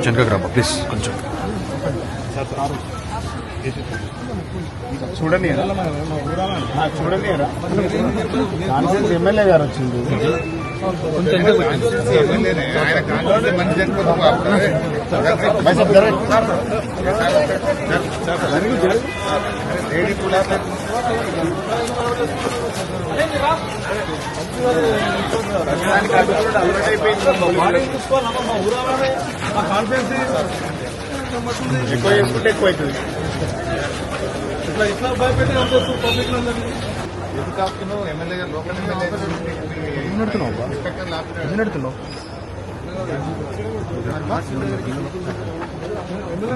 వెనకరాబా please కొంచెం చూడండి చూడండి కాన్ఫరెన్స్ ఎమ్మెల్యే గారు వచ్చింది ఎక్కువ చేసుకుంటే ఎక్కువ అవుతుంది. ఇట్లా భయపెట్టి పబ్లిక్ ఎందుకు ఆపుతున్నావు? ఎమ్మెల్యే గారు లోకల్ ఎమ్మెల్యే నడుతున్నావు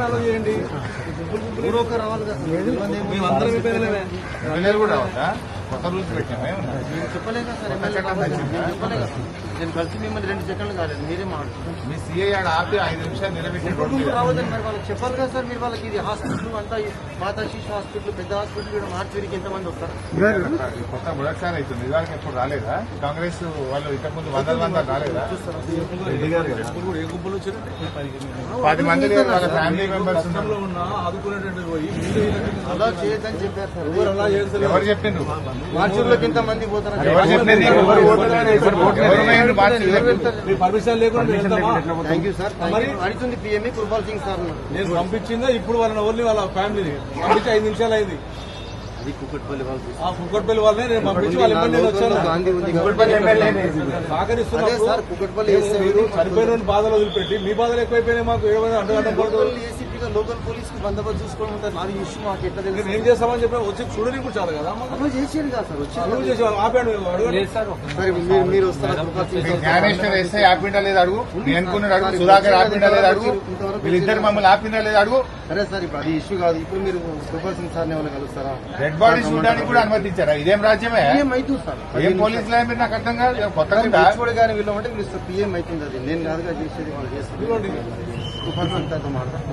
అలా చేయండి. రావాలి కదా మేమందరం ఎమ్మెల్యేలు కూడా రావద్దా? కొత్త రూల్స్ పెట్టామే చెప్పలేదు సార్. నేను కలిసి మిమ్మల్ని 2 సెకండ్లు కాలేదు, మీరే మాట్లాడుతున్నారు. మీ సీఐ ఆడ ఆపి 5 నిమిషాలు నిలబెట్టి రావద్దని మరి వాళ్ళకి చెప్పాలి కదా సార్. మీరు వాళ్ళకి ఇది హాస్పిటల్ అంతా మాతా శిశు హాస్పిటల్, పెద్ద హాస్పిటల్ కూడా మార్చిరికి ఎంతమంది వస్తారు? కొత్త మొదటిసారి అవుతుంది. ఇవాళకి ఎప్పుడు రాలేదా? కాంగ్రెస్ వాళ్ళు ఇంతకుముందు 100 రాలేదా? 10 మంది వాళ్ళ ఫ్యామిలీ మెంబర్స్ అలా చేయొద్దని చెప్పారు సార్. ఎవరు చెప్పిండ్రు? మార్చిలోకి ఎంత మంది పోతారు? ఎవరు చెప్పింది? పర్మిషన్ లేకుండా థ్యాంక్ యూ సార్. అడుగుతుంది పిఎంఈ కృపాల్ సింగ్ సార్. నేను పంపించిందా ఇప్పుడు వాళ్ళని ఓన్లీ వాళ్ళ ఫ్యామిలీని పంపించి 5 నిమిషాలు అయింది. అది కుక్కట్పల్లి వాళ్ళనే నేను పంపించి వాళ్ళ ఎమ్మెల్యే వచ్చాను. సహకరిస్తున్నారు సార్. కుక్కట్పల్లి చనిపోయిన బాధలు వదిలిపెట్టి మీ బాధలు ఎక్కువైపోయినాయి. మాకు ఏసీపీగా లోకల్ పోలీస్ కి బందోబస్తు చూసుకోవడం ఉంటుంది. నాది ఇష్యూ మాకు ఎట్లా తెలియదు. ఏం చేస్తామని చెప్పి వచ్చి చూడడానికి కూడా చాలు కదా. చేసేది కాదు సార్. వచ్చి చేసేవాళ్ళు ఆపాడు. మీరు వస్తారా? జ్ఞానేశ్వర్ ఎస్ఐ ఆపిండా లేదు అడుగు. నేను అనుకున్నాడు అడుగు. సుధాకర్ ఆపిండా లేదు అడుగు. వీళ్ళిద్దరు మమ్మల్ని ఆపిండా లేదు అడుగు. సరే సార్, ఇప్పుడు అది ఇష్యూ కాదు. ఇప్పుడు మీరు కృపాల్ సింగ్ సార్ ఎవరు కలుస్తారా? డెడ్ బాడీ చూడడానికి కూడా అనుమతించారా? ఇదేం రాజ్యమే? అవుతుంది సార్. ఏం పోలీసులు మీరు నాకు అర్థం కాదు. కొత్తగా కూడా కానీ వీళ్ళు అంటే మీరు పిఎం అవుతుంది. అది నేను కాదుగా చేసేది, వాళ్ళు చేస్తారు. కృపాల్ సింగ్ సార్తో మాట్లాడతారు.